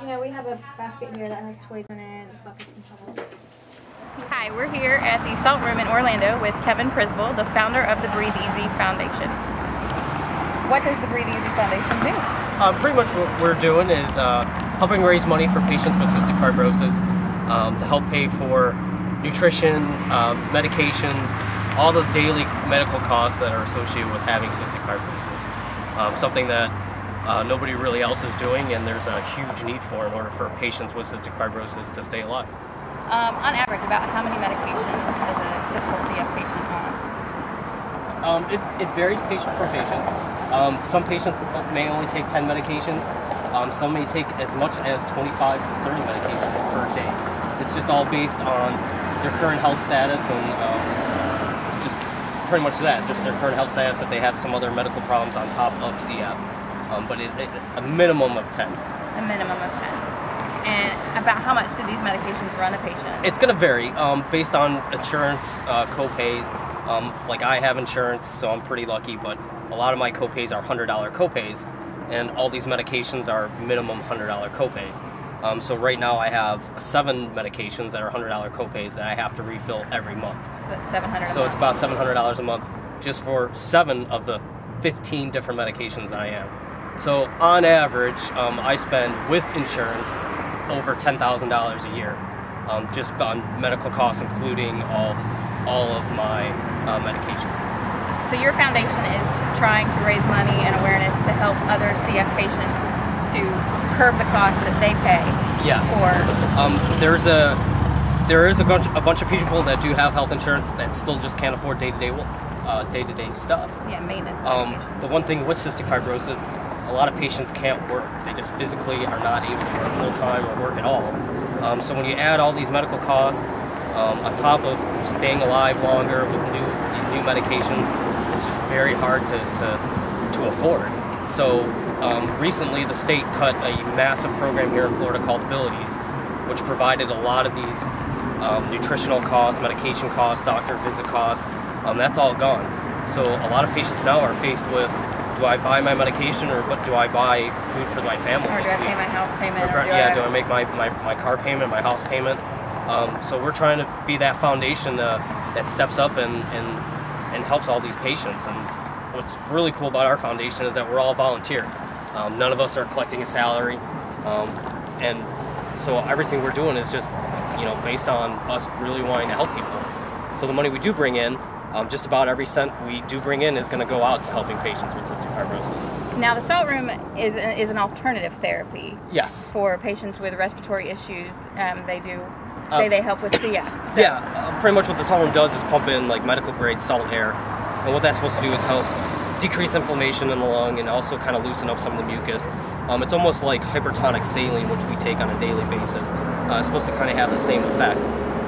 You know, we have a basket here that has toys in it, buckets and shovels. Hi, we're here at the Salt Room in Orlando with Kevin Prisbel, the founder of the Breathe Easy Foundation. What does the Breathe Easy Foundation do? Pretty much what we're doing is helping raise money for patients with cystic fibrosis to help pay for nutrition, medications, all the daily medical costs that are associated with having cystic fibrosis. Something that nobody really else is doing, and there's a huge need for in order for patients with cystic fibrosis to stay alive. On average, about how many medications is a typical CF patient on? It varies patient per patient. Some patients may only take 10 medications. Some may take as much as 25 to 30 medications per day. It's just all based on their current health status and just pretty much that, just their current health status, if they have some other medical problems on top of CF. But a minimum of 10. A minimum of 10. And about how much do these medications run a patient? It's going to vary based on insurance co-pays. Like I have insurance, so I'm pretty lucky, but a lot of my co-pays are $100 co-pays, and all these medications are minimum $100 co-pays. So right now I have 7 medications that are $100 co-pays that I have to refill every month. So that's $700 So it's about $700 a month just for 7 of the 15 different medications that I am. So on average, I spend with insurance over $10,000 a year just on medical costs, including all of my medication costs. So your foundation is trying to raise money and awareness to help other CF patients to curb the cost that they pay. Yes. There is a bunch of people that do have health insurance that still just can't afford day-to-day stuff. Yeah, maintenance. The one thing with cystic fibrosis, a lot of patients can't work. They just physically are not able to work full-time or work at all. So when you add all these medical costs on top of staying alive longer with these new medications, it's just very hard to afford. So recently the state cut a massive program here in Florida called Abilities, which provided a lot of these nutritional costs, medication costs, doctor visit costs. That's all gone. So a lot of patients now are faced with, do I buy my medication or what do I buy food for my family? Or do I pay my house payment? Do I make my car payment, my house payment? So we're trying to be that foundation that steps up and helps all these patients. And what's really cool about our foundation is that we're all volunteer. None of us are collecting a salary. And so everything we're doing is just, based on us really wanting to help people. So the money we do bring in, just about every cent we do bring in is going to go out to helping patients with cystic fibrosis. Now the Salt Room is an alternative therapy. Yes. For patients with respiratory issues. They do say they help with CF. So. Yeah, pretty much what the Salt Room does is pump in like medical grade salt air, and what that's supposed to do is help decrease inflammation in the lung and also kind of loosen up some of the mucus. It's almost like hypertonic saline, which we take on a daily basis. It's supposed to kind of have the same effect.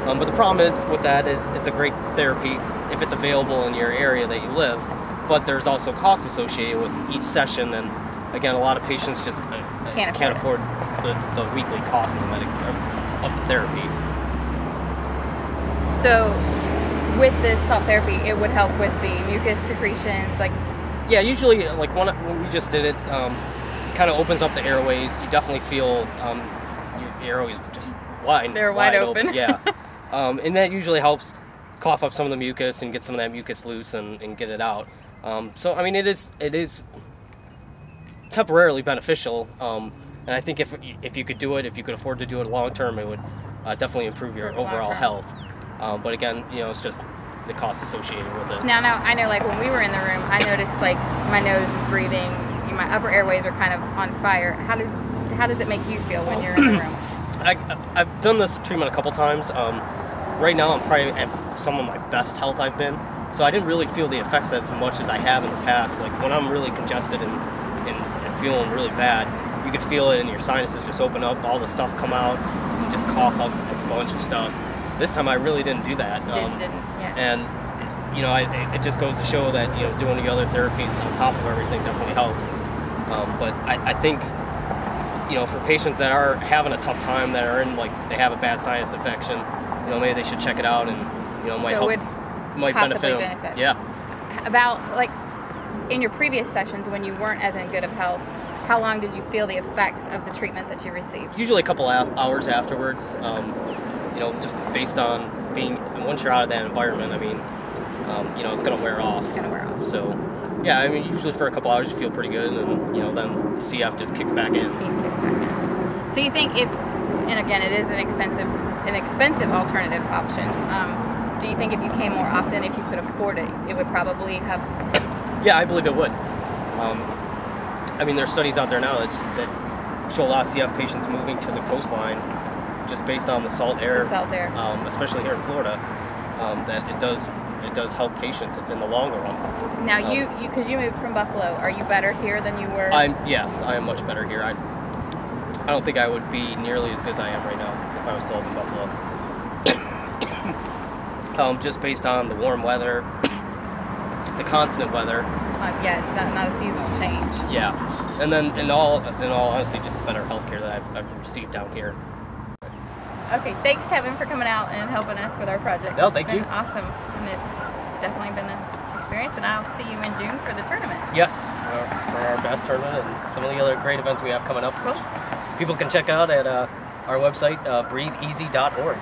But the problem is with that is it's a great therapy if it's available in your area that you live, but there's also costs associated with each session, and again, a lot of patients just can't afford the weekly cost of the therapy. So with this salt therapy, it would help with the mucus secretions, like. Yeah, usually, like when we just did it, kind of opens up the airways. You definitely feel your airways just wide. They're wide open. Yeah, and that usually helps cough up some of the mucus and get some of that mucus loose and get it out. So I mean, it is temporarily beneficial, and I think if you could do it, if you could afford to do it long term, it would definitely improve your overall health. But again, it's just the cost associated with it. Now I know, like when we were in the room, I noticed like my nose is breathing, my upper airways are kind of on fire. How does it make you feel when you're in the room? I've done this treatment a couple times. Right now I'm probably at some of my best health I've been, so I didn't really feel the effects as much as I have in the past. Like when I'm really congested and feeling really bad, you could feel it and your sinuses just open up, all the stuff come out, and just cough up a bunch of stuff. This time I really didn't do that. And it just goes to show that doing the other therapies on top of everything definitely helps. But I think for patients that are having a tough time, that are in they have a bad sinus infection, maybe they should check it out and might benefit them. Yeah. About in your previous sessions when you weren't as in good of health, how long did you feel the effects of the treatment that you received? Usually a couple hours afterwards. You know, just based on being once you're out of that environment. I mean, you know, it's gonna wear off. It's gonna wear off. So, yeah, I mean, usually for a couple hours you feel pretty good, and you know, then the CF just kicks back in. So you think if, and again, it is an expensive alternative option. Do you think if you came more often, if you could afford it, it would probably have? Yeah, I believe it would. I mean, there's studies out there now that show a lot of CF patients moving to the coastline just based on the salt air. Especially here in Florida, that it does help patients in the longer run. Now, because you moved from Buffalo, are you better here than you were? Yes, I am much better here. I don't think I would be nearly as good as I am right now if I was still in Buffalo. Just based on the warm weather, the constant weather. Yeah, not a seasonal change. Yeah, and then in all honesty, just the better healthcare that I've received down here. Okay, thanks Kevin for coming out and helping us with our project. No, thank you. It's been awesome, and it's definitely been an experience, and I'll see you in June for the tournament. Yes, for our best tournament and some of the other great events we have coming up. Cool. People can check out at our website, breatheeasy.org.